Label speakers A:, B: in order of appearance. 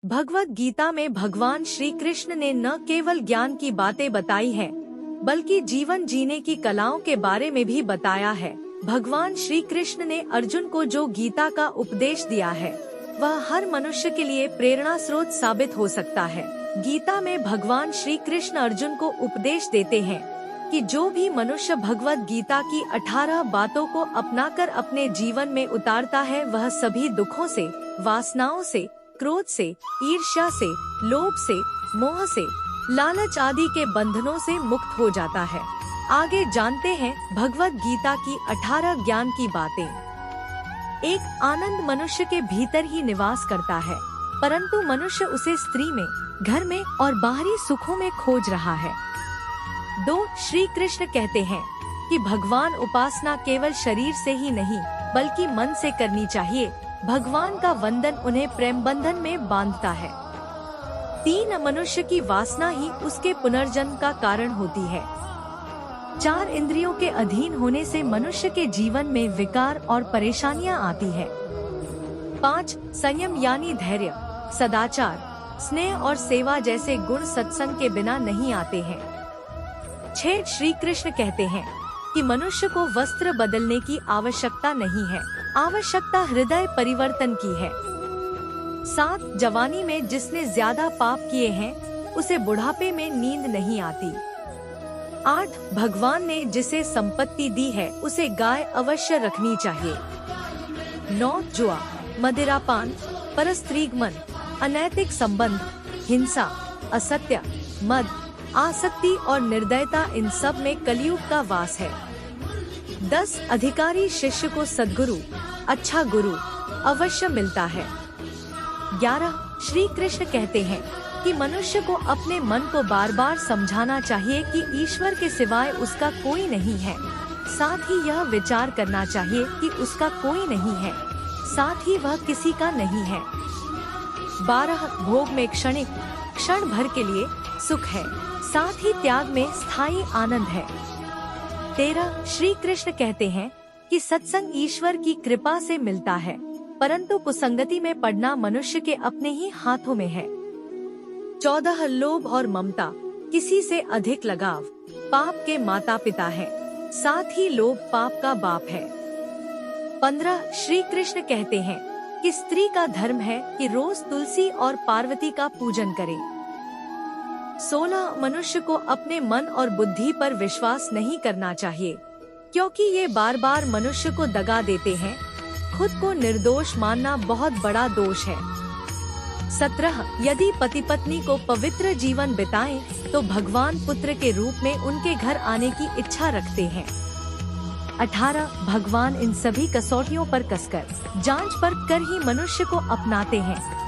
A: भगवत गीता में भगवान श्री कृष्ण ने न केवल ज्ञान की बातें बताई है, बल्कि जीवन जीने की कलाओं के बारे में भी बताया है। भगवान श्री कृष्ण ने अर्जुन को जो गीता का उपदेश दिया है, वह हर मनुष्य के लिए प्रेरणा स्रोत साबित हो सकता है। गीता में भगवान श्री कृष्ण अर्जुन को उपदेश देते हैं कि जो भी मनुष्य भगवत गीता की 18 बातों को अपनाकर अपने जीवन में उतारता है, वह सभी दुखों से, वासनाओं से, क्रोध से, ईर्ष्या से, लोभ से, मोह से, लालच आदि के बंधनों से मुक्त हो जाता है। आगे जानते हैं भगवत गीता की 18 ज्ञान की बातें। एक आनंद मनुष्य के भीतर ही निवास करता है, परंतु मनुष्य उसे स्त्री में, घर में और बाहरी सुखों में खोज रहा है। 2. श्री कृष्ण कहते हैं कि भगवान उपासना केवल शरीर से ही नहीं, बल्कि मन से करनी चाहिए। भगवान का वंदन उन्हें प्रेम बंधन में बांधता है। 3. मनुष्य की वासना ही उसके पुनर्जन्म का कारण होती है। 4. इंद्रियों के अधीन होने से मनुष्य के जीवन में विकार और परेशानियां आती है। 5. संयम यानी धैर्य, सदाचार, स्नेह और सेवा जैसे गुण सत्संग के बिना नहीं आते हैं। 6. श्री कृष्ण कहते हैं कि मनुष्य को वस्त्र बदलने की आवश्यकता नहीं है, आवश्यकता हृदय परिवर्तन की है। 7. जवानी में जिसने ज्यादा पाप किए हैं, उसे बुढ़ापे में नींद नहीं आती। 8. भगवान ने जिसे संपत्ति दी है, उसे गाय अवश्य रखनी चाहिए। 9. जुआ, मदिरापान, परस्त्रीगमन, अनैतिक संबंध, हिंसा, असत्य, मद, आसक्ति और निर्दयता, इन सब में कलयुग का वास है। 10. अधिकारी शिष्य को सद्गुरु, अच्छा गुरु अवश्य मिलता है। 11. श्री कृष्ण कहते हैं कि मनुष्य को अपने मन को बार बार समझाना चाहिए कि ईश्वर के सिवाय उसका कोई नहीं है। साथ ही यह विचार करना चाहिए कि उसका कोई नहीं है, साथ ही वह किसी का नहीं है। 12. भोग में क्षणिक, क्षण भर के लिए सुख है, साथ ही त्याग में स्थायी आनंद है। 13. श्री कृष्ण कहते हैं कि सत्संग ईश्वर की कृपा से मिलता है, परंतु कुसंगति में पड़ना मनुष्य के अपने ही हाथों में है। 14. लोभ और ममता, किसी से अधिक लगाव, पाप के माता पिता है, साथ ही लोभ पाप का बाप है। 15. श्री कृष्ण कहते हैं कि स्त्री का धर्म है कि रोज तुलसी और पार्वती का पूजन करे। 16. मनुष्य को अपने मन और बुद्धि पर विश्वास नहीं करना चाहिए, क्योंकि ये बार बार मनुष्य को दगा देते हैं। खुद को निर्दोष मानना बहुत बड़ा दोष है। 17. यदि पति पत्नी को पवित्र जीवन बिताएं, तो भगवान पुत्र के रूप में उनके घर आने की इच्छा रखते हैं। 18. भगवान इन सभी कसौटियों पर कसकर, जांच पर कर ही मनुष्य को अपनाते हैं।